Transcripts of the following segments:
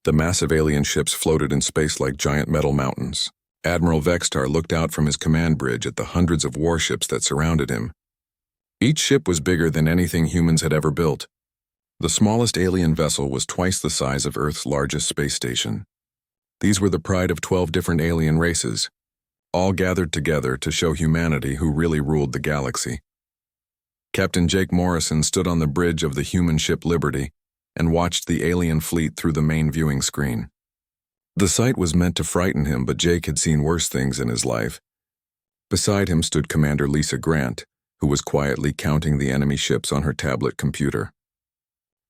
The massive alien ships floated in space like giant metal mountains. Admiral Vextar looked out from his command bridge at the hundreds of warships that surrounded him. Each ship was bigger than anything humans had ever built. The smallest alien vessel was twice the size of Earth's largest space station. These were the pride of 12 different alien races, all gathered together to show humanity who really ruled the galaxy. Captain Jake Morrison stood on the bridge of the human ship Liberty and watched the alien fleet through the main viewing screen. The sight was meant to frighten him, but Jake had seen worse things in his life. Beside him stood Commander Lisa Grant, who was quietly counting the enemy ships on her tablet computer.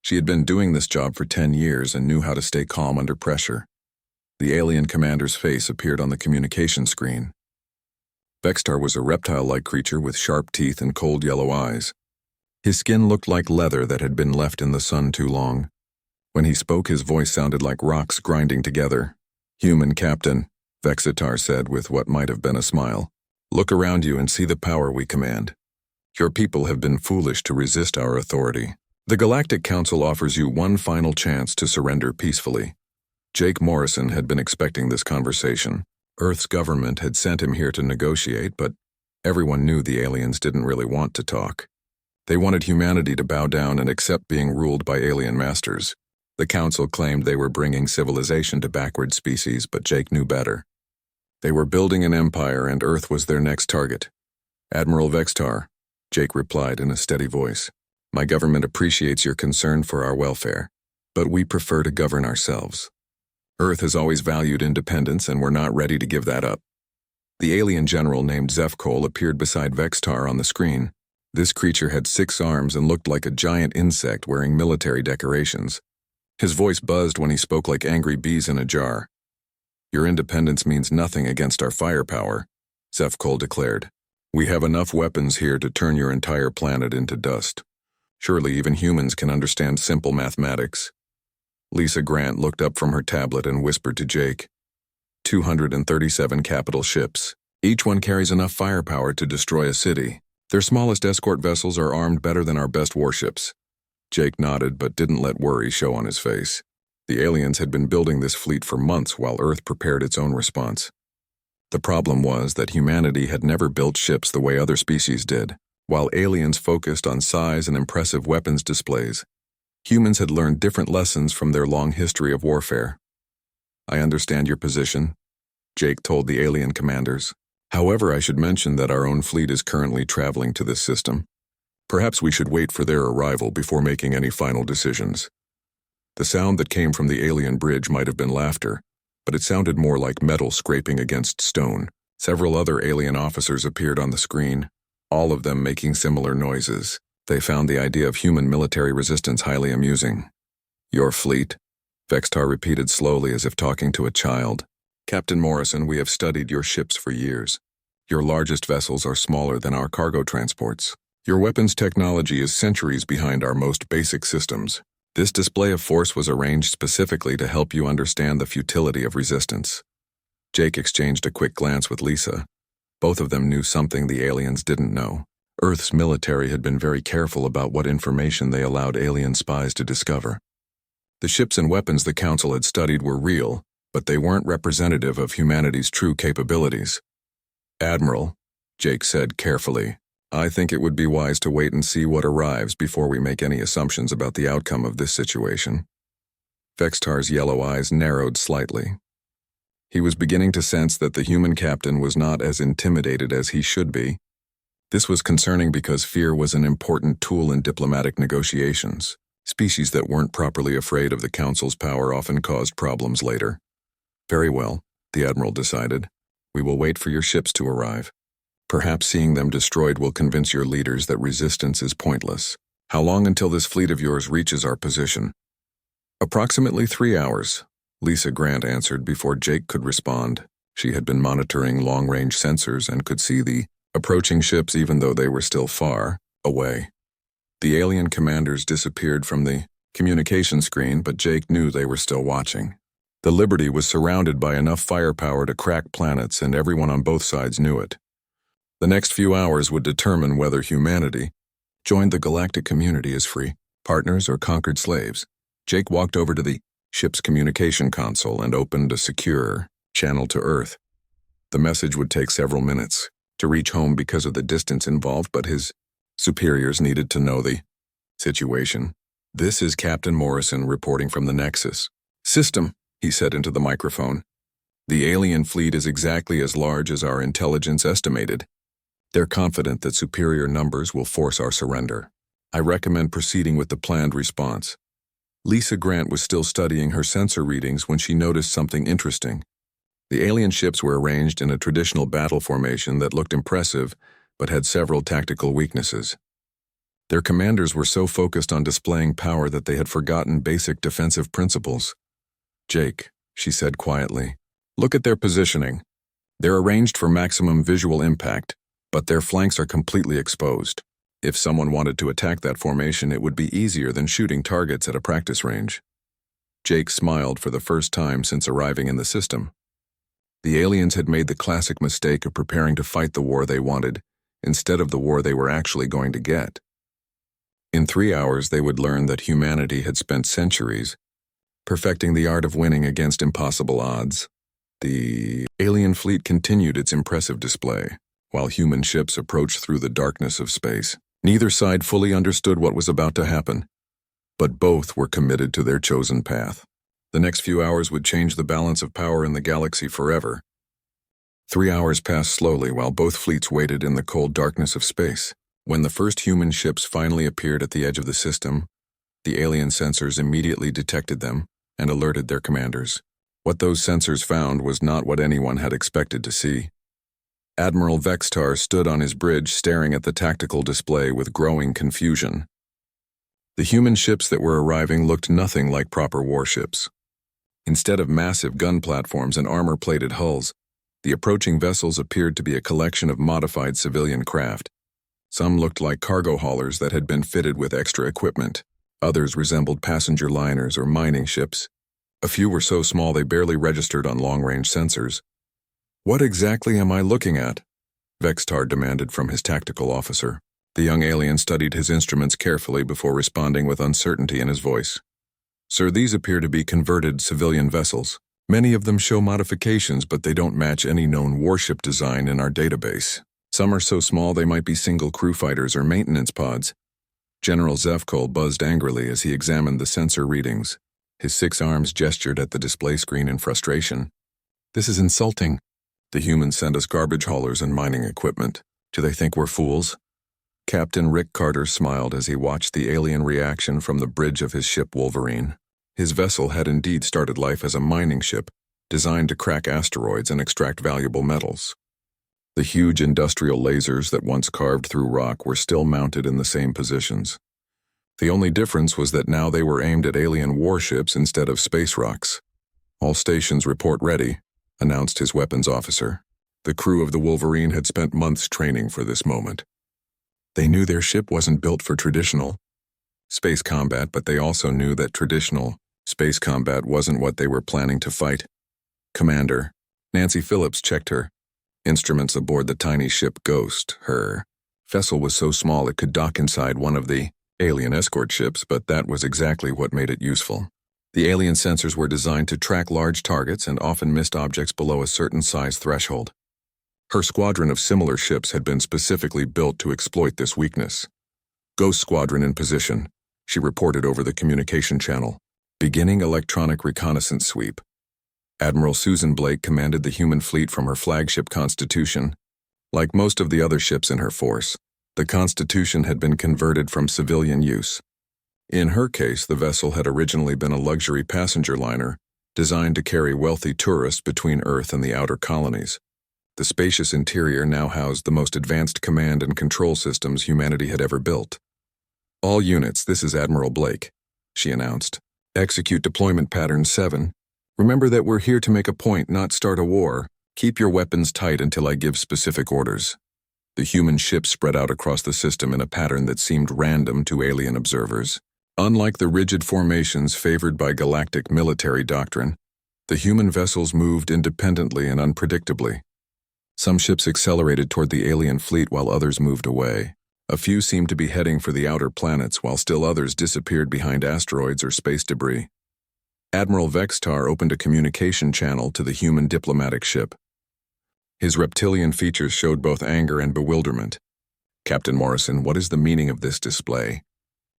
She had been doing this job for 10 years and knew how to stay calm under pressure. The alien commander's face appeared on the communication screen. Vextar was a reptile-like creature with sharp teeth and cold yellow eyes. His skin looked like leather that had been left in the sun too long. When he spoke, his voice sounded like rocks grinding together. "Human Captain," Vextar said with what might have been a smile. "Look around you and see the power we command. Your people have been foolish to resist our authority. The Galactic Council offers you one final chance to surrender peacefully." Jake Morrison had been expecting this conversation. Earth's government had sent him here to negotiate, but everyone knew the aliens didn't really want to talk. They wanted humanity to bow down and accept being ruled by alien masters. The Council claimed they were bringing civilization to backward species, but Jake knew better. They were building an empire, and Earth was their next target. "Admiral Vextar," Jake replied in a steady voice, "my government appreciates your concern for our welfare, but we prefer to govern ourselves. Earth has always valued independence, and we're not ready to give that up." The alien general named Zefkol appeared beside Vextar on the screen. This creature had 6 arms and looked like a giant insect wearing military decorations. His voice buzzed when he spoke like angry bees in a jar. "Your independence means nothing against our firepower," Zefkol declared. "We have enough weapons here to turn your entire planet into dust. Surely even humans can understand simple mathematics." Lisa Grant looked up from her tablet and whispered to Jake, 237 capital ships. Each one carries enough firepower to destroy a city. Their smallest escort vessels are armed better than our best warships." Jake nodded but didn't let worry show on his face. The aliens had been building this fleet for months while Earth prepared its own response. The problem was that humanity had never built ships the way other species did. While aliens focused on size and impressive weapons displays, humans had learned different lessons from their long history of warfare. "I understand your position," Jake told the alien commanders. "However, I should mention that our own fleet is currently traveling to this system. Perhaps we should wait for their arrival before making any final decisions." The sound that came from the alien bridge might have been laughter, but it sounded more like metal scraping against stone. Several other alien officers appeared on the screen, all of them making similar noises. They found the idea of human military resistance highly amusing. "Your fleet?" Vextar repeated slowly as if talking to a child. "Captain Morrison, we have studied your ships for years. Your largest vessels are smaller than our cargo transports. Your weapons technology is centuries behind our most basic systems. This display of force was arranged specifically to help you understand the futility of resistance." Jake exchanged a quick glance with Lisa. Both of them knew something the aliens didn't know. Earth's military had been very careful about what information they allowed alien spies to discover. The ships and weapons the Council had studied were real, but they weren't representative of humanity's true capabilities. "Admiral," Jake said carefully, "I think it would be wise to wait and see what arrives before we make any assumptions about the outcome of this situation." Vextar's yellow eyes narrowed slightly. He was beginning to sense that the human captain was not as intimidated as he should be. This was concerning because fear was an important tool in diplomatic negotiations. Species that weren't properly afraid of the Council's power often caused problems later. "Very well," the Admiral decided. "We will wait for your ships to arrive. Perhaps seeing them destroyed will convince your leaders that resistance is pointless. How long until this fleet of yours reaches our position?" "Approximately 3 hours," Lisa Grant answered before Jake could respond. She had been monitoring long-range sensors and could see the approaching ships even though they were still far away. The alien commanders disappeared from the communication screen, but Jake knew they were still watching. The Liberty was surrounded by enough firepower to crack planets, and everyone on both sides knew it. The next few hours would determine whether humanity joined the galactic community as free partners or conquered slaves. Jake walked over to the ship's communication console and opened a secure channel to Earth. The message would take several minutes to reach home because of the distance involved, but his superiors needed to know the situation. "This is Captain Morrison reporting from the Nexus system," he said into the microphone. "The alien fleet is exactly as large as our intelligence estimated. They're confident that superior numbers will force our surrender. I recommend proceeding with the planned response." Lisa Grant was still studying her sensor readings when she noticed something interesting. The alien ships were arranged in a traditional battle formation that looked impressive, but had several tactical weaknesses. Their commanders were so focused on displaying power that they had forgotten basic defensive principles. "Jake," she said quietly, "look at their positioning. They're arranged for maximum visual impact, but their flanks are completely exposed. If someone wanted to attack that formation, it would be easier than shooting targets at a practice range." Jake smiled for the first time since arriving in the system. The aliens had made the classic mistake of preparing to fight the war they wanted, instead of the war they were actually going to get. In 3 hours, they would learn that humanity had spent centuries perfecting the art of winning against impossible odds. The alien fleet continued its impressive display, while human ships approached through the darkness of space. Neither side fully understood what was about to happen, but both were committed to their chosen path. The next few hours would change the balance of power in the galaxy forever. 3 hours passed slowly while both fleets waited in the cold darkness of space. When the first human ships finally appeared at the edge of the system, the alien sensors immediately detected them and alerted their commanders. What those sensors found was not what anyone had expected to see. Admiral Vextar stood on his bridge staring at the tactical display with growing confusion. The human ships that were arriving looked nothing like proper warships. Instead of massive gun platforms and armor-plated hulls, the approaching vessels appeared to be a collection of modified civilian craft. Some looked like cargo haulers that had been fitted with extra equipment. Others resembled passenger liners or mining ships. A few were so small they barely registered on long-range sensors. "What exactly am I looking at?" Vextar demanded from his tactical officer. The young alien studied his instruments carefully before responding with uncertainty in his voice. "Sir, these appear to be converted civilian vessels. Many of them show modifications, but they don't match any known warship design in our database. Some are so small they might be single crew fighters or maintenance pods." General Zefkol buzzed angrily as he examined the sensor readings. His 6 arms gestured at the display screen in frustration. "This is insulting. The humans send us garbage haulers and mining equipment. Do they think we're fools?" Captain Rick Carter smiled as he watched the alien reaction from the bridge of his ship Wolverine. His vessel had indeed started life as a mining ship, designed to crack asteroids and extract valuable metals. The huge industrial lasers that once carved through rock were still mounted in the same positions. The only difference was that now they were aimed at alien warships instead of space rocks. "All stations report ready," announced his weapons officer. The crew of the Wolverine had spent months training for this moment. They knew their ship wasn't built for traditional space combat, but they also knew that traditional space combat wasn't what they were planning to fight. "Commander," Nancy Phillips checked her instruments aboard the tiny ship Ghost. Her vessel was so small it could dock inside one of the alien escort ships, but that was exactly what made it useful. The alien sensors were designed to track large targets and often missed objects below a certain size threshold. Her squadron of similar ships had been specifically built to exploit this weakness. "Ghost Squadron in position," she reported over the communication channel. "Beginning electronic reconnaissance sweep." Admiral Susan Blake commanded the human fleet from her flagship Constitution. Like most of the other ships in her force, the Constitution had been converted from civilian use. In her case, the vessel had originally been a luxury passenger liner designed to carry wealthy tourists between Earth and the outer colonies. The spacious interior now housed the most advanced command and control systems humanity had ever built. "All units, this is Admiral Blake," she announced. "Execute deployment pattern 7. Remember that we're here to make a point, not start a war. Keep your weapons tight until I give specific orders." The human ships spread out across the system in a pattern that seemed random to alien observers. Unlike the rigid formations favored by galactic military doctrine, the human vessels moved independently and unpredictably. Some ships accelerated toward the alien fleet while others moved away. A few seemed to be heading for the outer planets while still others disappeared behind asteroids or space debris. Admiral Vextar opened a communication channel to the human diplomatic ship. His reptilian features showed both anger and bewilderment. "Captain Morrison, what is the meaning of this display?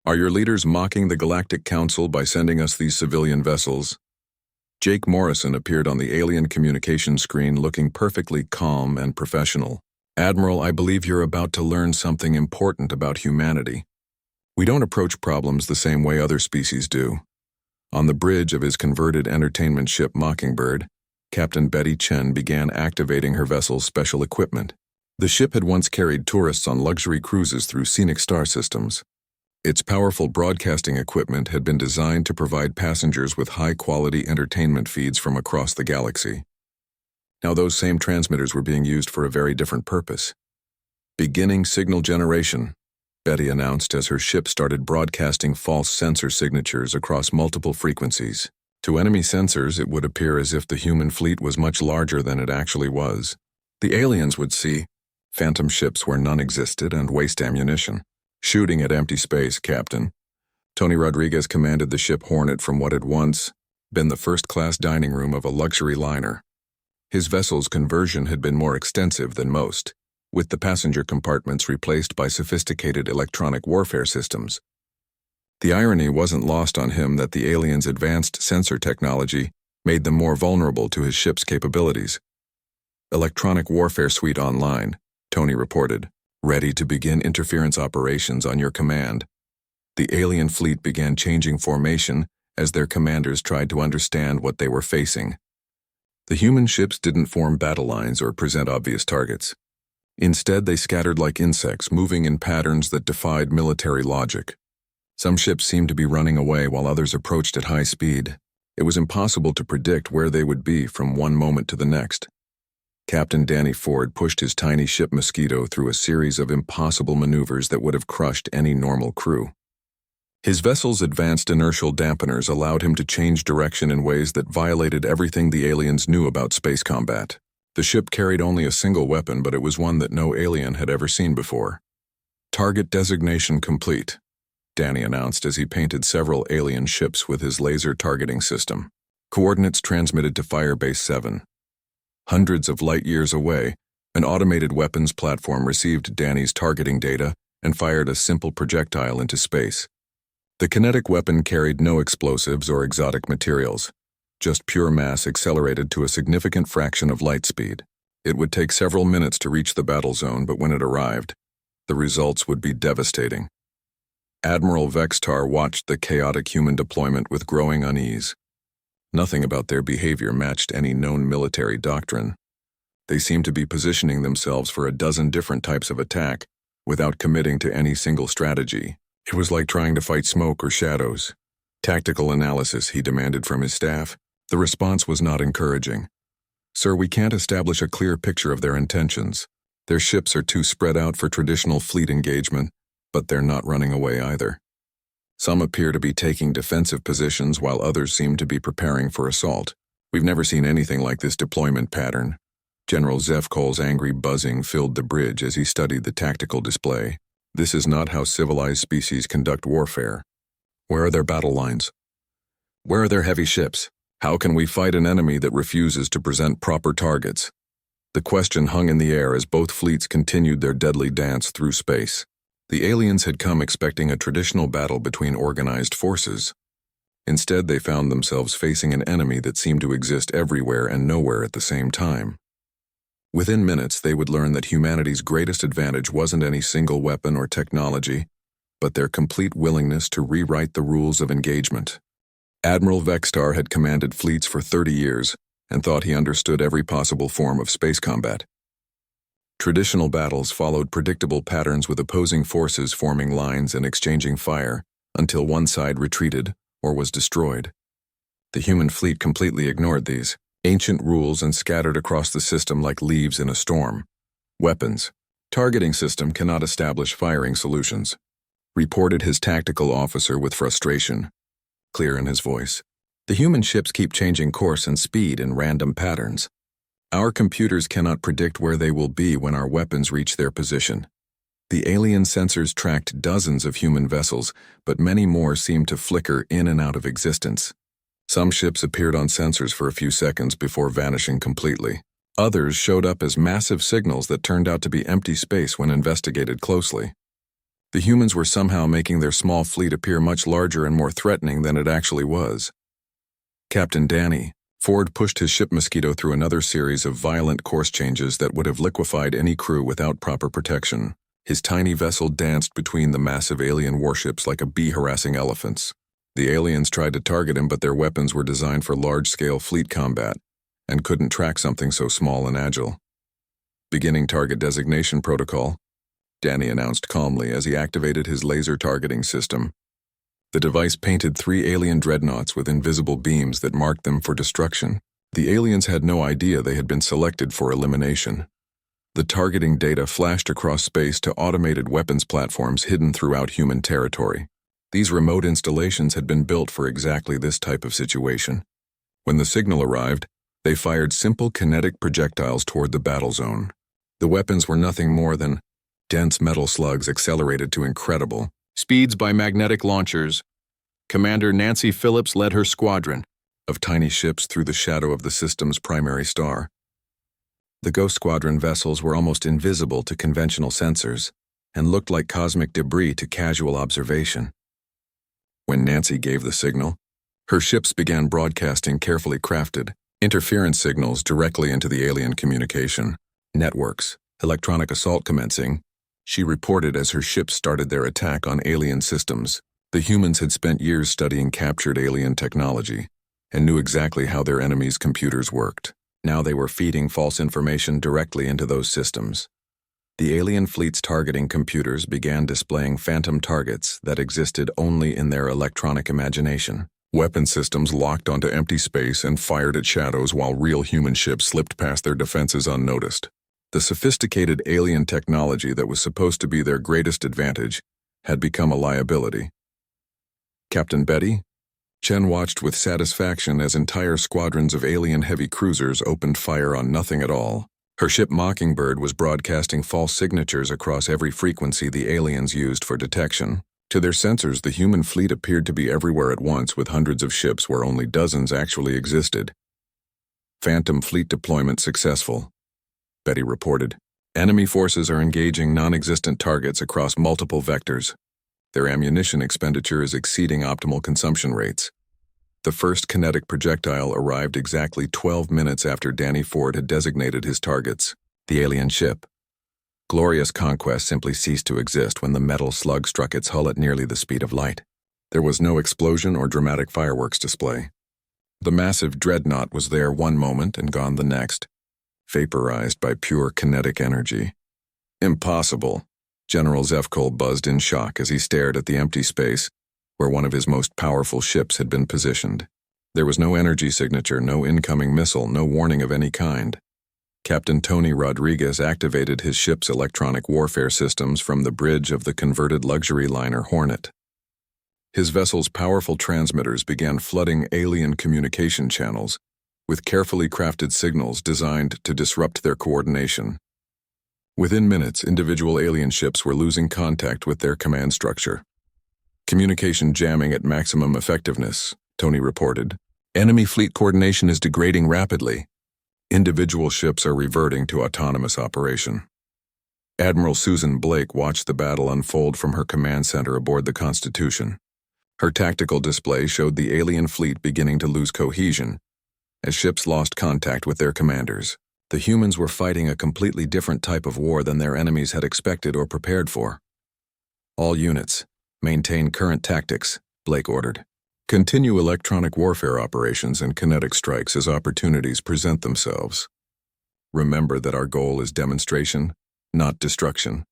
Are your leaders mocking the Galactic Council by sending us these civilian vessels?" Jake Morrison appeared on the alien communication screen looking perfectly calm and professional. "Admiral, I believe you're about to learn something important about humanity. We don't approach problems the same way other species do." On the bridge of his converted entertainment ship Mockingbird, Captain Betty Chen began activating her vessel's special equipment. The ship had once carried tourists on luxury cruises through scenic star systems. Its powerful broadcasting equipment had been designed to provide passengers with high-quality entertainment feeds from across the galaxy. Now those same transmitters were being used for a very different purpose. "Beginning signal generation," Betty announced as her ship started broadcasting false sensor signatures across multiple frequencies. To enemy sensors, it would appear as if the human fleet was much larger than it actually was. The aliens would see phantom ships where none existed and waste ammunition. "Shooting at empty space, Captain." Tony Rodriguez commanded the ship Hornet from what had once been the first-class dining room of a luxury liner. His vessel's conversion had been more extensive than most, with the passenger compartments replaced by sophisticated electronic warfare systems. The irony wasn't lost on him that the aliens' advanced sensor technology made them more vulnerable to his ship's capabilities. "Electronic warfare suite online," Tony reported. "Ready to begin interference operations on your command." The alien fleet began changing formation as their commanders tried to understand what they were facing. The human ships didn't form battle lines or present obvious targets. Instead, they scattered like insects, moving in patterns that defied military logic. Some ships seemed to be running away while others approached at high speed. It was impossible to predict where they would be from one moment to the next. Captain Danny Ford pushed his tiny ship Mosquito through a series of impossible maneuvers that would have crushed any normal crew. His vessel's advanced inertial dampeners allowed him to change direction in ways that violated everything the aliens knew about space combat. The ship carried only a single weapon, but it was one that no alien had ever seen before. "Target designation complete," Danny announced as he painted several alien ships with his laser targeting system. "Coordinates transmitted to Firebase 7. Hundreds of light years away, an automated weapons platform received Danny's targeting data and fired a simple projectile into space. The kinetic weapon carried no explosives or exotic materials, just pure mass accelerated to a significant fraction of light speed. It would take several minutes to reach the battle zone, but when it arrived, the results would be devastating. Admiral Vextar watched the chaotic human deployment with growing unease. Nothing about their behavior matched any known military doctrine. They seemed to be positioning themselves for a dozen different types of attack without committing to any single strategy. It was like trying to fight smoke or shadows. "Tactical analysis," he demanded from his staff. The response was not encouraging. "Sir, we can't establish a clear picture of their intentions. Their ships are too spread out for traditional fleet engagement, but they're not running away either. Some appear to be taking defensive positions while others seem to be preparing for assault. We've never seen anything like this deployment pattern." General Zefkol's angry buzzing filled the bridge as he studied the tactical display. "This is not how civilized species conduct warfare. Where are their battle lines? Where are their heavy ships? How can we fight an enemy that refuses to present proper targets?" The question hung in the air as both fleets continued their deadly dance through space. The aliens had come expecting a traditional battle between organized forces. Instead, they found themselves facing an enemy that seemed to exist everywhere and nowhere at the same time. Within minutes, they would learn that humanity's greatest advantage wasn't any single weapon or technology, but their complete willingness to rewrite the rules of engagement. Admiral Vextar had commanded fleets for 30 years and thought he understood every possible form of space combat. Traditional battles followed predictable patterns with opposing forces forming lines and exchanging fire until one side retreated or was destroyed. The human fleet completely ignored these ancient rules and scattered across the system like leaves in a storm. "Weapons. Targeting system cannot establish firing solutions," reported his tactical officer with frustration, clear in his voice. "The human ships keep changing course and speed in random patterns. Our computers cannot predict where they will be when our weapons reach their position." The alien sensors tracked dozens of human vessels, but many more seemed to flicker in and out of existence. Some ships appeared on sensors for a few seconds before vanishing completely. Others showed up as massive signals that turned out to be empty space when investigated closely. The humans were somehow making their small fleet appear much larger and more threatening than it actually was. Captain Danny Ford pushed his ship Mosquito through another series of violent course changes that would have liquefied any crew without proper protection. His tiny vessel danced between the massive alien warships like a bee harassing elephants. The aliens tried to target him, but their weapons were designed for large-scale fleet combat and couldn't track something so small and agile. Beginning target designation protocol, Danny announced calmly as he activated his laser targeting system. The device painted 3 alien dreadnoughts with invisible beams that marked them for destruction. The aliens had no idea they had been selected for elimination. The targeting data flashed across space to automated weapons platforms hidden throughout human territory. These remote installations had been built for exactly this type of situation. When the signal arrived, they fired simple kinetic projectiles toward the battle zone. The weapons were nothing more than dense metal slugs accelerated to incredible speeds by magnetic launchers. Commander Nancy Phillips led her squadron of tiny ships through the shadow of the system's primary star. The Ghost Squadron vessels were almost invisible to conventional sensors and looked like cosmic debris to casual observation. When Nancy gave the signal, her ships began broadcasting carefully crafted interference signals directly into the alien communication networks. Electronic assault commencing, she reported as her ships started their attack on alien systems. The humans had spent years studying captured alien technology and knew exactly how their enemies' computers worked. Now they were feeding false information directly into those systems. The alien fleet's targeting computers began displaying phantom targets that existed only in their electronic imagination. Weapon systems locked onto empty space and fired at shadows while real human ships slipped past their defenses unnoticed. The sophisticated alien technology that was supposed to be their greatest advantage had become a liability. Captain Betty? Chen watched with satisfaction as entire squadrons of alien heavy cruisers opened fire on nothing at all. Her ship Mockingbird was broadcasting false signatures across every frequency the aliens used for detection. To their sensors, the human fleet appeared to be everywhere at once, with hundreds of ships where only dozens actually existed. Phantom fleet deployment successful, Betty reported. Enemy forces are engaging non-existent targets across multiple vectors. Their ammunition expenditure is exceeding optimal consumption rates. The first kinetic projectile arrived exactly 12 minutes after Danny Ford had designated his targets. The alien ship. Glorious Conquest simply ceased to exist when the metal slug struck its hull at nearly the speed of light. There was no explosion or dramatic fireworks display. The massive dreadnought was there one moment and gone the next, vaporized by pure kinetic energy. Impossible. General Zevkol buzzed in shock as he stared at the empty space where one of his most powerful ships had been positioned. There was no energy signature, no incoming missile, no warning of any kind. Captain Tony Rodriguez activated his ship's electronic warfare systems from the bridge of the converted luxury liner Hornet. His vessel's powerful transmitters began flooding alien communication channels with carefully crafted signals designed to disrupt their coordination. Within minutes, individual alien ships were losing contact with their command structure. Communication jamming at maximum effectiveness, Tony reported. Enemy fleet coordination is degrading rapidly. Individual ships are reverting to autonomous operation. Admiral Susan Blake watched the battle unfold from her command center aboard the Constitution. Her tactical display showed the alien fleet beginning to lose cohesion as ships lost contact with their commanders. The humans were fighting a completely different type of war than their enemies had expected or prepared for. All units, maintain current tactics, Blake ordered. Continue electronic warfare operations and kinetic strikes as opportunities present themselves. Remember that our goal is demonstration, not destruction.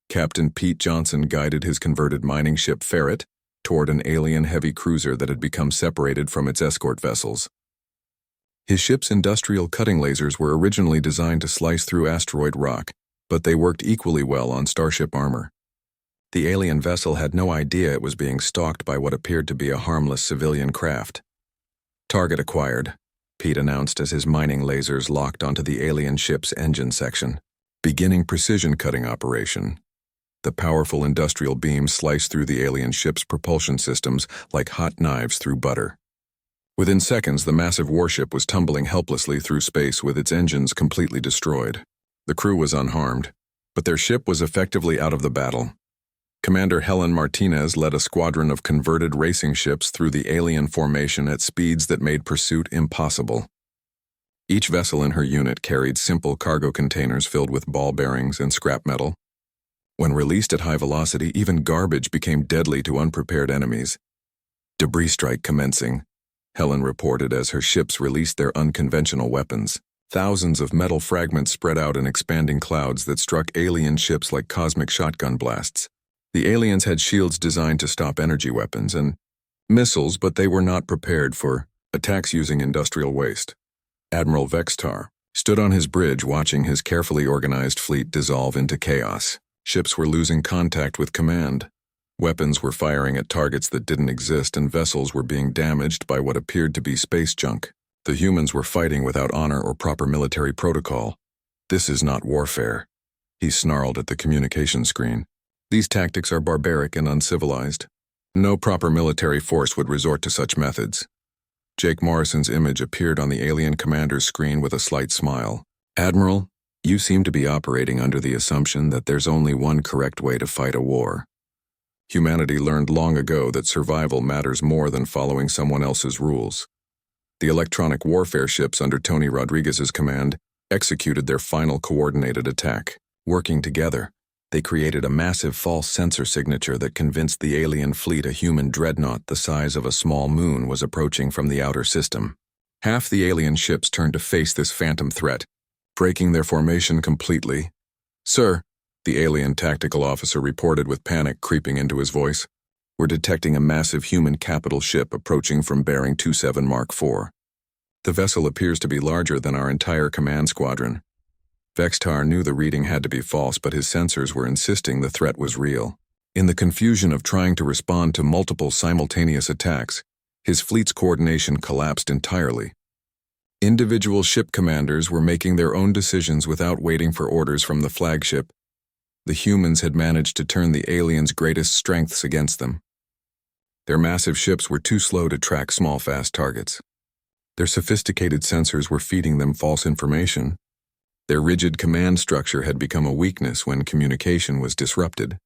Captain Pete Johnson guided his converted mining ship Ferret toward an alien heavy cruiser that had become separated from its escort vessels. His ship's industrial cutting lasers were originally designed to slice through asteroid rock, but they worked equally well on starship armor. The alien vessel had no idea it was being stalked by what appeared to be a harmless civilian craft. Target acquired, Pete announced as his mining lasers locked onto the alien ship's engine section. Beginning precision cutting operation. The powerful industrial beams sliced through the alien ship's propulsion systems like hot knives through butter. Within seconds, the massive warship was tumbling helplessly through space with its engines completely destroyed. The crew was unharmed, but their ship was effectively out of the battle. Commander Helen Martinez led a squadron of converted racing ships through the alien formation at speeds that made pursuit impossible. Each vessel in her unit carried simple cargo containers filled with ball bearings and scrap metal. When released at high velocity, even garbage became deadly to unprepared enemies. "Debris strike commencing," Helen reported as her ships released their unconventional weapons. Thousands of metal fragments spread out in expanding clouds that struck alien ships like cosmic shotgun blasts. The aliens had shields designed to stop energy weapons and missiles, but they were not prepared for attacks using industrial waste. Admiral Vextar stood on his bridge watching his carefully organized fleet dissolve into chaos. Ships were losing contact with command. Weapons were firing at targets that didn't exist, and vessels were being damaged by what appeared to be space junk. The humans were fighting without honor or proper military protocol. "This is not warfare," he snarled at the communication screen. "These tactics are barbaric and uncivilized. No proper military force would resort to such methods." Jake Morrison's image appeared on the alien commander's screen with a slight smile. "Admiral, you seem to be operating under the assumption that there's only one correct way to fight a war. Humanity learned long ago that survival matters more than following someone else's rules." The electronic warfare ships under Tony Rodriguez's command executed their final coordinated attack. Working together, they created a massive false sensor signature that convinced the alien fleet a human dreadnought the size of a small moon was approaching from the outer system. Half the alien ships turned to face this phantom threat, breaking their formation completely. "Sir," the alien tactical officer reported with panic creeping into his voice, "we're detecting a massive human capital ship approaching from bearing 27 Mark IV. The vessel appears to be larger than our entire command squadron." Vextar knew the reading had to be false, but his sensors were insisting the threat was real. In the confusion of trying to respond to multiple simultaneous attacks, his fleet's coordination collapsed entirely. Individual ship commanders were making their own decisions without waiting for orders from the flagship. The humans had managed to turn the aliens' greatest strengths against them. Their massive ships were too slow to track small, fast targets. Their sophisticated sensors were feeding them false information. Their rigid command structure had become a weakness when communication was disrupted.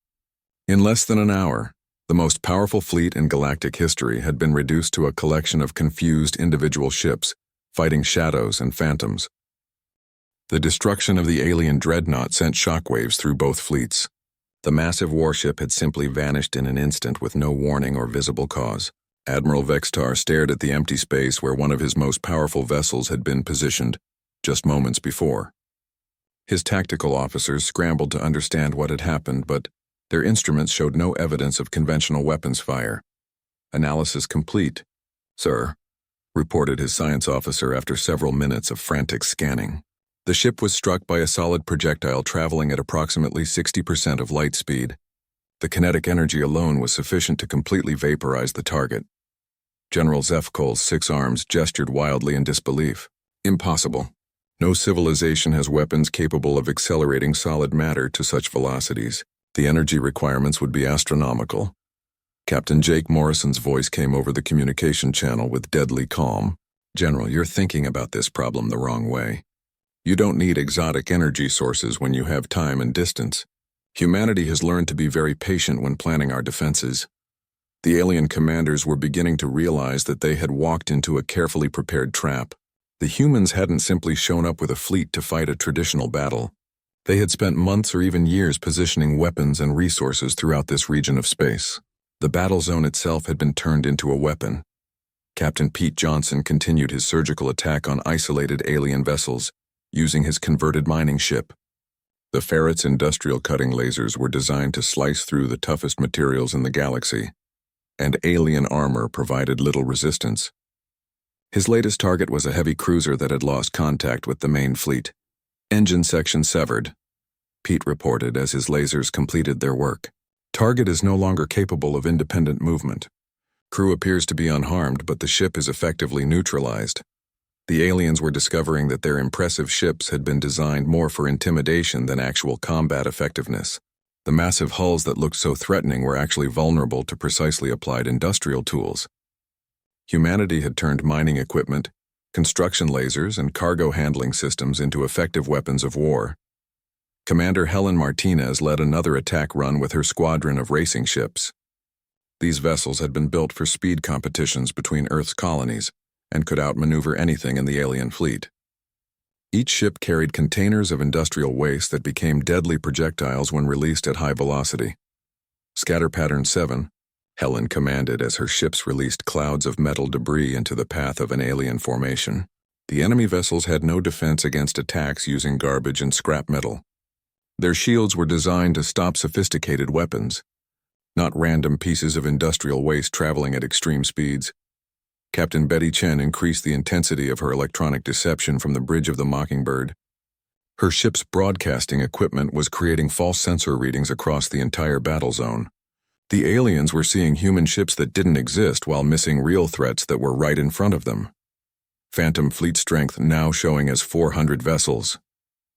In less than an hour, the most powerful fleet in galactic history had been reduced to a collection of confused individual ships, fighting shadows and phantoms. The destruction of the alien dreadnought sent shockwaves through both fleets. The massive warship had simply vanished in an instant with no warning or visible cause. Admiral Vextar stared at the empty space where one of his most powerful vessels had been positioned just moments before. His tactical officers scrambled to understand what had happened, but their instruments showed no evidence of conventional weapons fire. "Analysis complete, sir," reported his science officer after several minutes of frantic scanning. The ship was struck by a solid projectile traveling at approximately 60% of light speed. The kinetic energy alone was sufficient to completely vaporize the target. General Zefkol's 6 arms gestured wildly in disbelief. "Impossible. No civilization has weapons capable of accelerating solid matter to such velocities. The energy requirements would be astronomical." Captain Jake Morrison's voice came over the communication channel with deadly calm. "General, you're thinking about this problem the wrong way. You don't need exotic energy sources when you have time and distance. Humanity has learned to be very patient when planning our defenses." The alien commanders were beginning to realize that they had walked into a carefully prepared trap. The humans hadn't simply shown up with a fleet to fight a traditional battle. They had spent months or even years positioning weapons and resources throughout this region of space. The battle zone itself had been turned into a weapon. Captain Pete Johnson continued his surgical attack on isolated alien vessels, using his converted mining ship. The Ferret's industrial cutting lasers were designed to slice through the toughest materials in the galaxy, and alien armor provided little resistance. His latest target was a heavy cruiser that had lost contact with the main fleet. "Engine section severed," Pete reported as his lasers completed their work. "Target is no longer capable of independent movement. Crew appears to be unharmed, but the ship is effectively neutralized." The aliens were discovering that their impressive ships had been designed more for intimidation than actual combat effectiveness. The massive hulls that looked so threatening were actually vulnerable to precisely applied industrial tools. Humanity had turned mining equipment, construction lasers, and cargo handling systems into effective weapons of war. Commander Helen Martinez led another attack run with her squadron of racing ships. These vessels had been built for speed competitions between Earth's colonies and could outmaneuver anything in the alien fleet. Each ship carried containers of industrial waste that became deadly projectiles when released at high velocity. Scatter Pattern 7, Helen commanded as her ships released clouds of metal debris into the path of an alien formation. The enemy vessels had no defense against attacks using garbage and scrap metal. Their shields were designed to stop sophisticated weapons, not random pieces of industrial waste traveling at extreme speeds. Captain Betty Chen increased the intensity of her electronic deception from the bridge of the Mockingbird. Her ship's broadcasting equipment was creating false sensor readings across the entire battle zone. The aliens were seeing human ships that didn't exist while missing real threats that were right in front of them. Phantom fleet strength now showing as 400 vessels,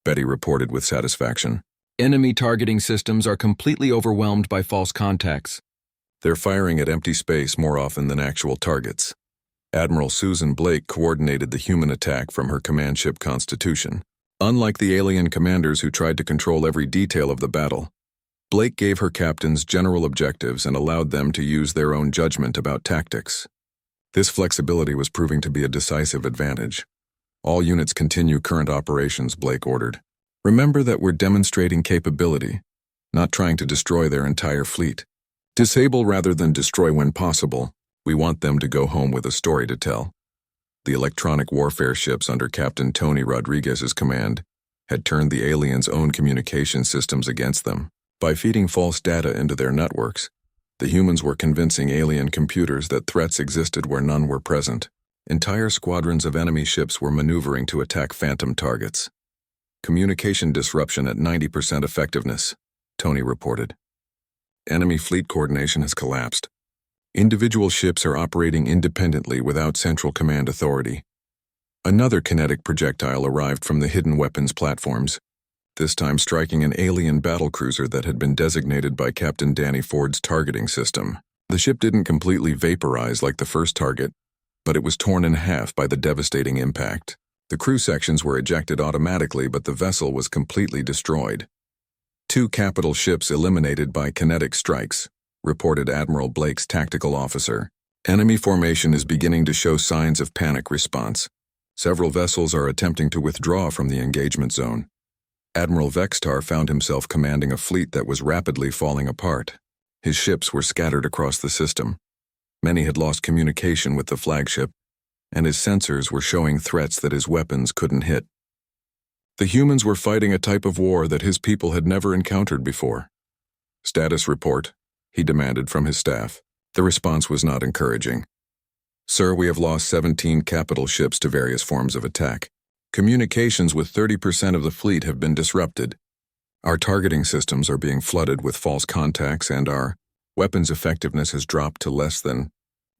Betty reported with satisfaction. Enemy targeting systems are completely overwhelmed by false contacts. They're firing at empty space more often than actual targets. Admiral Susan Blake coordinated the human attack from her command ship Constitution. Unlike the alien commanders who tried to control every detail of the battle, Blake gave her captains general objectives and allowed them to use their own judgment about tactics. This flexibility was proving to be a decisive advantage. All units continue current operations, Blake ordered. Remember that we're demonstrating capability, not trying to destroy their entire fleet. Disable rather than destroy when possible. We want them to go home with a story to tell. The electronic warfare ships under Captain Tony Rodriguez's command had turned the aliens' own communication systems against them. By feeding false data into their networks, the humans were convincing alien computers that threats existed where none were present. Entire squadrons of enemy ships were maneuvering to attack phantom targets. Communication disruption at 90% effectiveness, Tony reported. Enemy fleet coordination has collapsed. Individual ships are operating independently without central command authority. Another kinetic projectile arrived from the hidden weapons platforms, this time striking an alien battlecruiser that had been designated by Captain Danny Ford's targeting system. The ship didn't completely vaporize like the first target, but it was torn in half by the devastating impact. The crew sections were ejected automatically, but the vessel was completely destroyed. 2 capital ships eliminated by kinetic strikes, reported Admiral Blake's tactical officer. Enemy formation is beginning to show signs of panic response. Several vessels are attempting to withdraw from the engagement zone. Admiral Vextar found himself commanding a fleet that was rapidly falling apart. His ships were scattered across the system. Many had lost communication with the flagship, and his sensors were showing threats that his weapons couldn't hit. The humans were fighting a type of war that his people had never encountered before. Status report, he demanded from his staff. The response was not encouraging. Sir, we have lost 17 capital ships to various forms of attack. Communications with 30% of the fleet have been disrupted. Our targeting systems are being flooded with false contacts, and our weapons effectiveness has dropped to less than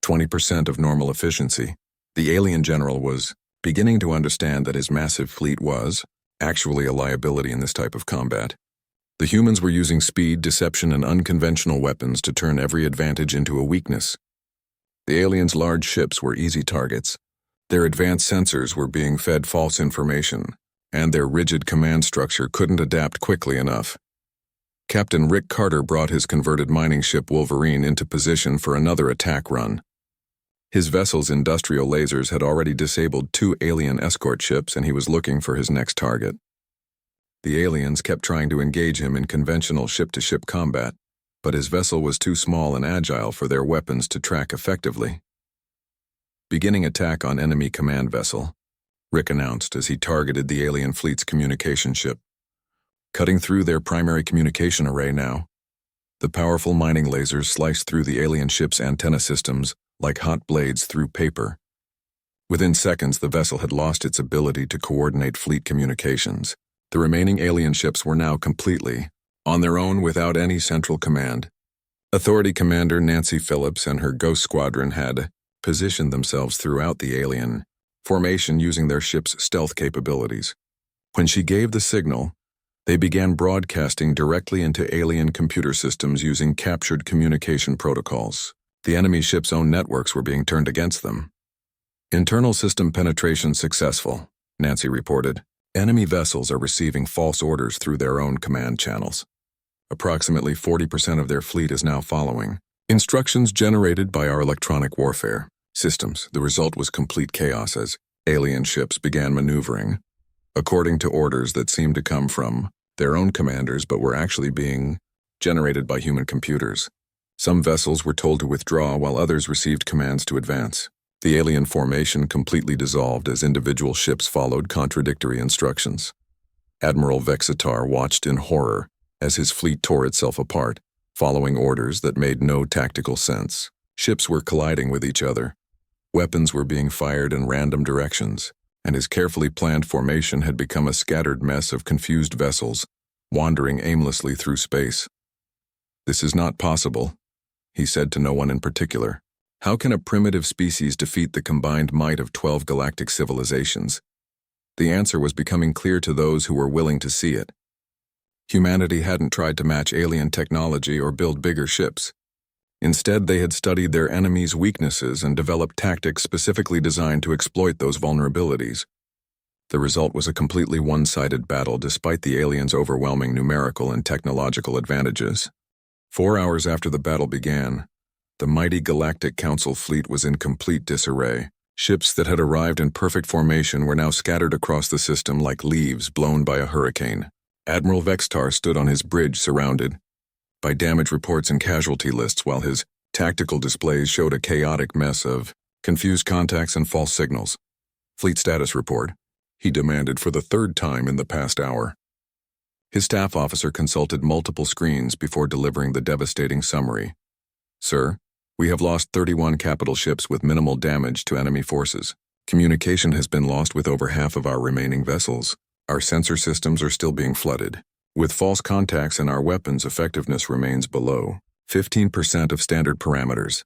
20% of normal efficiency. The alien general was beginning to understand that his massive fleet was actually a liability in this type of combat. The humans were using speed, deception, and unconventional weapons to turn every advantage into a weakness. The aliens' large ships were easy targets. Their advanced sensors were being fed false information, and their rigid command structure couldn't adapt quickly enough. Captain Rick Carter brought his converted mining ship Wolverine into position for another attack run. His vessel's industrial lasers had already disabled 2 alien escort ships, and he was looking for his next target. The aliens kept trying to engage him in conventional ship-to-ship combat, but his vessel was too small and agile for their weapons to track effectively. Beginning attack on enemy command vessel, Rick announced as he targeted the alien fleet's communication ship. Cutting through their primary communication array now, the powerful mining lasers sliced through the alien ship's antenna systems like hot blades through paper. Within seconds, the vessel had lost its ability to coordinate fleet communications. The remaining alien ships were now completely on their own without any central command. Authority Commander Nancy Phillips and her Ghost Squadron had positioned themselves throughout the alien formation using their ship's stealth capabilities. When she gave the signal, they began broadcasting directly into alien computer systems using captured communication protocols. The enemy ship's own networks were being turned against them. Internal system penetration successful, Nancy reported. Enemy vessels are receiving false orders through their own command channels. Approximately 40% of their fleet is now following instructions generated by our electronic warfare systems. The result was complete chaos as alien ships began maneuvering according to orders that seemed to come from their own commanders but were actually being generated by human computers. Some vessels were told to withdraw while others received commands to advance. The alien formation completely dissolved as individual ships followed contradictory instructions. Admiral Vexitar watched in horror as his fleet tore itself apart, following orders that made no tactical sense. Ships were colliding with each other. Weapons were being fired in random directions, and his carefully planned formation had become a scattered mess of confused vessels, wandering aimlessly through space. "This is not possible," he said to no one in particular. "How can a primitive species defeat the combined might of 12 galactic civilizations?" The answer was becoming clear to those who were willing to see it. Humanity hadn't tried to match alien technology or build bigger ships. Instead, they had studied their enemies' weaknesses and developed tactics specifically designed to exploit those vulnerabilities. The result was a completely one-sided battle despite the aliens' overwhelming numerical and technological advantages. 4 hours after the battle began, the mighty Galactic Council fleet was in complete disarray. Ships that had arrived in perfect formation were now scattered across the system like leaves blown by a hurricane. Admiral Vexitar stood on his bridge surrounded by damage reports and casualty lists while his tactical displays showed a chaotic mess of confused contacts and false signals. "Fleet status report," he demanded for the third time in the past hour. His staff officer consulted multiple screens before delivering the devastating summary. "Sir, we have lost 31 capital ships with minimal damage to enemy forces. Communication has been lost with over half of our remaining vessels. Our sensor systems are still being flooded. With false contacts and our weapons' effectiveness remains below 15% of standard parameters."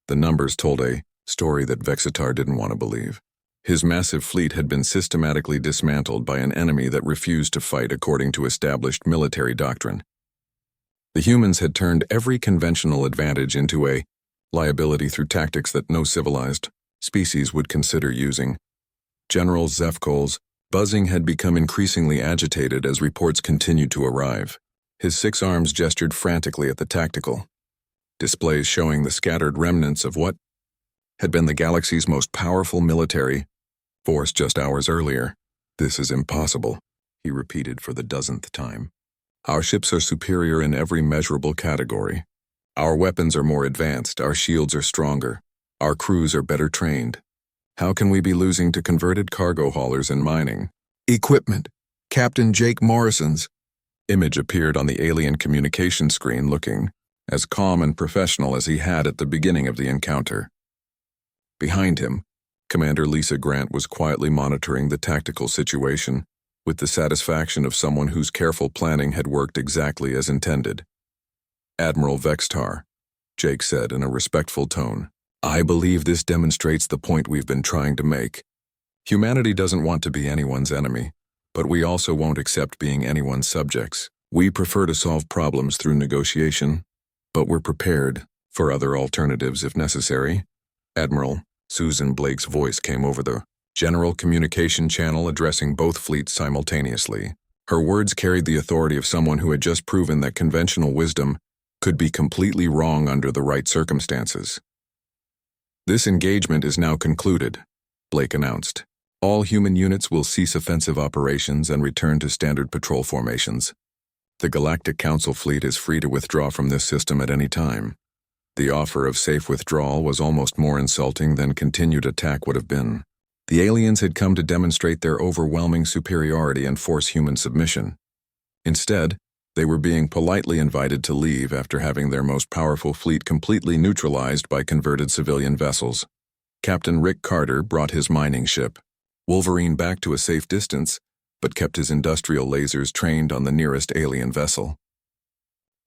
The numbers told a story that Vexitar didn't want to believe. His massive fleet had been systematically dismantled by an enemy that refused to fight according to established military doctrine. The humans had turned every conventional advantage into a liability through tactics that no civilized species would consider using. General Zefkol's buzzing had become increasingly agitated as reports continued to arrive. His 6 arms gestured frantically at the tactical displays showing the scattered remnants of what had been the galaxy's most powerful military force just hours earlier. "This is impossible," he repeated for the dozenth time. "Our ships are superior in every measurable category. Our weapons are more advanced, our shields are stronger, our crews are better trained. How can we be losing to converted cargo haulers and mining equipment? Captain Jake Morrison's image appeared on the alien communication screen, looking as calm and professional as he had at the beginning of the encounter. Behind him, Commander Lisa Grant was quietly monitoring the tactical situation with the satisfaction of someone whose careful planning had worked exactly as intended. "Admiral Vexitar," Jake said in a respectful tone, "I believe this demonstrates the point we've been trying to make. Humanity doesn't want to be anyone's enemy, but we also won't accept being anyone's subjects. We prefer to solve problems through negotiation, but we're prepared for other alternatives if necessary." Admiral Susan Blake's voice came over the general communication channel, addressing both fleets simultaneously. Her words carried the authority of someone who had just proven that conventional wisdom could be completely wrong under the right circumstances. "This engagement is now concluded," Blake announced. "All human units will cease offensive operations and return to standard patrol formations. The Galactic Council fleet is free to withdraw from this system at any time." The offer of safe withdrawal was almost more insulting than continued attack would have been. The aliens had come to demonstrate their overwhelming superiority and force human submission. Instead, they were being politely invited to leave after having their most powerful fleet completely neutralized by converted civilian vessels. Captain Rick Carter brought his mining ship, Wolverine, back to a safe distance, but kept his industrial lasers trained on the nearest alien vessel.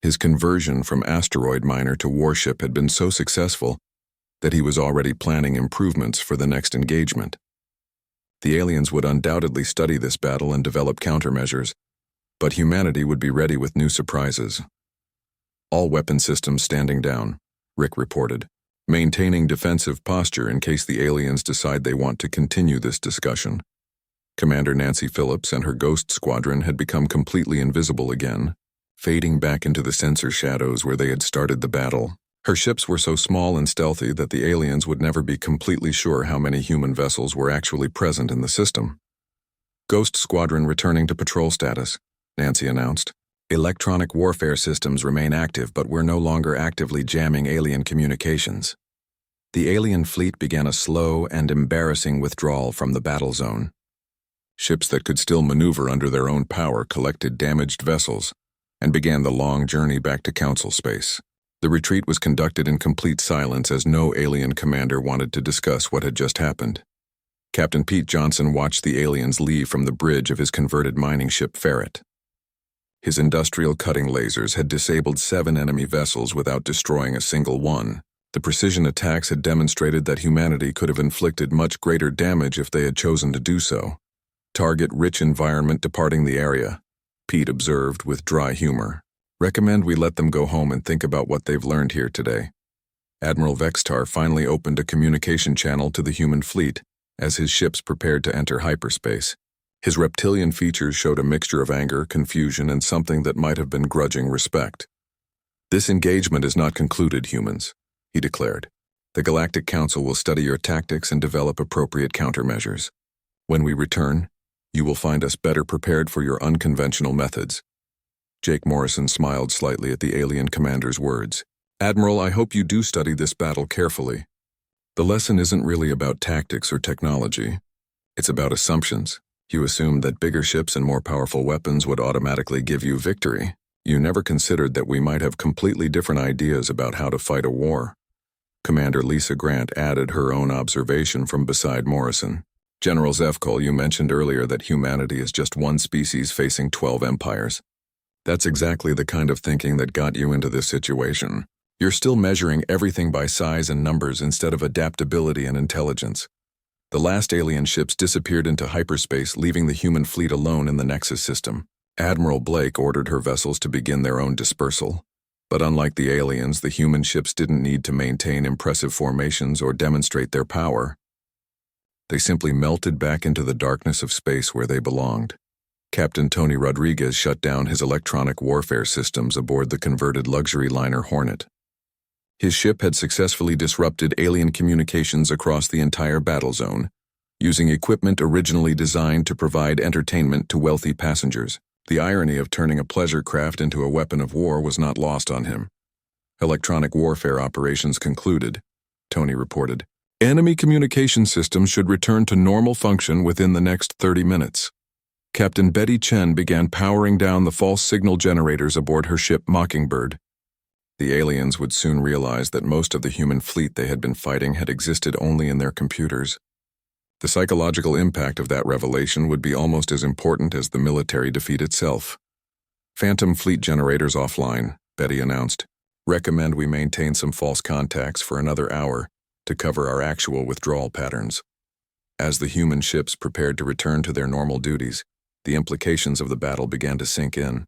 His conversion from asteroid miner to warship had been so successful that he was already planning improvements for the next engagement. The aliens would undoubtedly study this battle and develop countermeasures, but humanity would be ready with new surprises. "All weapon systems standing down," Rick reported. maintaining defensive posture in case the aliens decide they want to continue this discussion. Commander Nancy Phillips and her Ghost Squadron had become completely invisible again, fading back into the sensor shadows where they had started the battle. Her ships were so small and stealthy that the aliens would never be completely sure how many human vessels were actually present in the system. Ghost Squadron returning to patrol status, Nancy announced. Electronic warfare systems remain active, but we're no longer actively jamming alien communications. The alien fleet began a slow and embarrassing withdrawal from the battle zone. Ships that could still maneuver under their own power collected damaged vessels and began the long journey back to Council space. The retreat was conducted in complete silence as no alien commander wanted to discuss what had just happened. Captain Pete Johnson watched the aliens leave from the bridge of his converted mining ship Ferret. His industrial cutting lasers had disabled 7 enemy vessels without destroying a single one. The precision attacks had demonstrated that humanity could have inflicted much greater damage if they had chosen to do so. Target-rich environment departing the area, Pete observed with dry humor. Recommend we let them go home and think about what they've learned here today. Admiral Vextar finally opened a communication channel to the human fleet as his ships prepared to enter hyperspace. His reptilian features showed a mixture of anger, confusion, and something that might have been grudging respect. This engagement is not concluded, humans, he declared. The Galactic Council will study your tactics and develop appropriate countermeasures. When we return, you will find us better prepared for your unconventional methods. Jake Morrison smiled slightly at the alien commander's words. Admiral, I hope you do study this battle carefully. The lesson isn't really about tactics or technology. It's about assumptions. You assumed that bigger ships and more powerful weapons would automatically give you victory. You never considered that we might have completely different ideas about how to fight a war. Commander Lisa Grant added her own observation from beside Morrison. General Zefkol, you mentioned earlier that humanity is just one species facing 12 empires. That's exactly the kind of thinking that got you into this situation. You're still measuring everything by size and numbers instead of adaptability and intelligence. The last alien ships disappeared into hyperspace, leaving the human fleet alone in the Nexus system. Admiral Blake ordered her vessels to begin their own dispersal. But unlike the aliens, the human ships didn't need to maintain impressive formations or demonstrate their power. They simply melted back into the darkness of space where they belonged. Captain Tony Rodriguez shut down his electronic warfare systems aboard the converted luxury liner Hornet. His ship had successfully disrupted alien communications across the entire battle zone, using equipment originally designed to provide entertainment to wealthy passengers. The irony of turning a pleasure craft into a weapon of war was not lost on him. Electronic warfare operations concluded, Tony reported. Enemy communication systems should return to normal function within the next 30 minutes. Captain Betty Chen began powering down the false signal generators aboard her ship Mockingbird. The aliens would soon realize that most of the human fleet they had been fighting had existed only in their computers. The psychological impact of that revelation would be almost as important as the military defeat itself. Phantom fleet generators offline, Betty announced. Recommend we maintain some false contacts for another hour to cover our actual withdrawal patterns. As the human ships prepared to return to their normal duties, the implications of the battle began to sink in.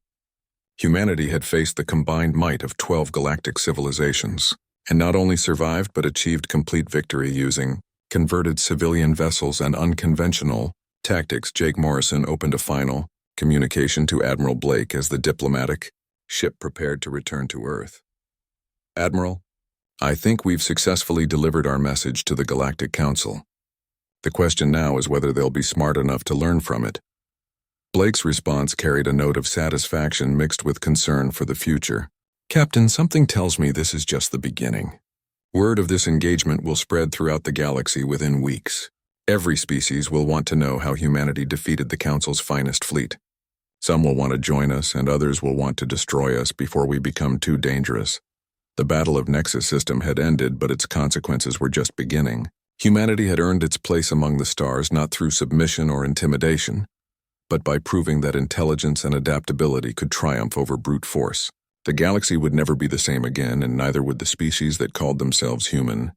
Humanity had faced the combined might of 12 galactic civilizations, and not only survived but achieved complete victory using converted civilian vessels and unconventional tactics. Jake Morrison opened a final communication to Admiral Blake as the diplomatic ship prepared to return to Earth. Admiral, I think we've successfully delivered our message to the Galactic Council. The question now is whether they'll be smart enough to learn from it. Blake's response carried a note of satisfaction mixed with concern for the future. Captain, something tells me this is just the beginning. Word of this engagement will spread throughout the galaxy within weeks. Every species will want to know how humanity defeated the Council's finest fleet. Some will want to join us, and others will want to destroy us before we become too dangerous. The Battle of Nexus System had ended, but its consequences were just beginning. Humanity had earned its place among the stars not through submission or intimidation, but by proving that intelligence and adaptability could triumph over brute force. The galaxy would never be the same again, and neither would the species that called themselves human.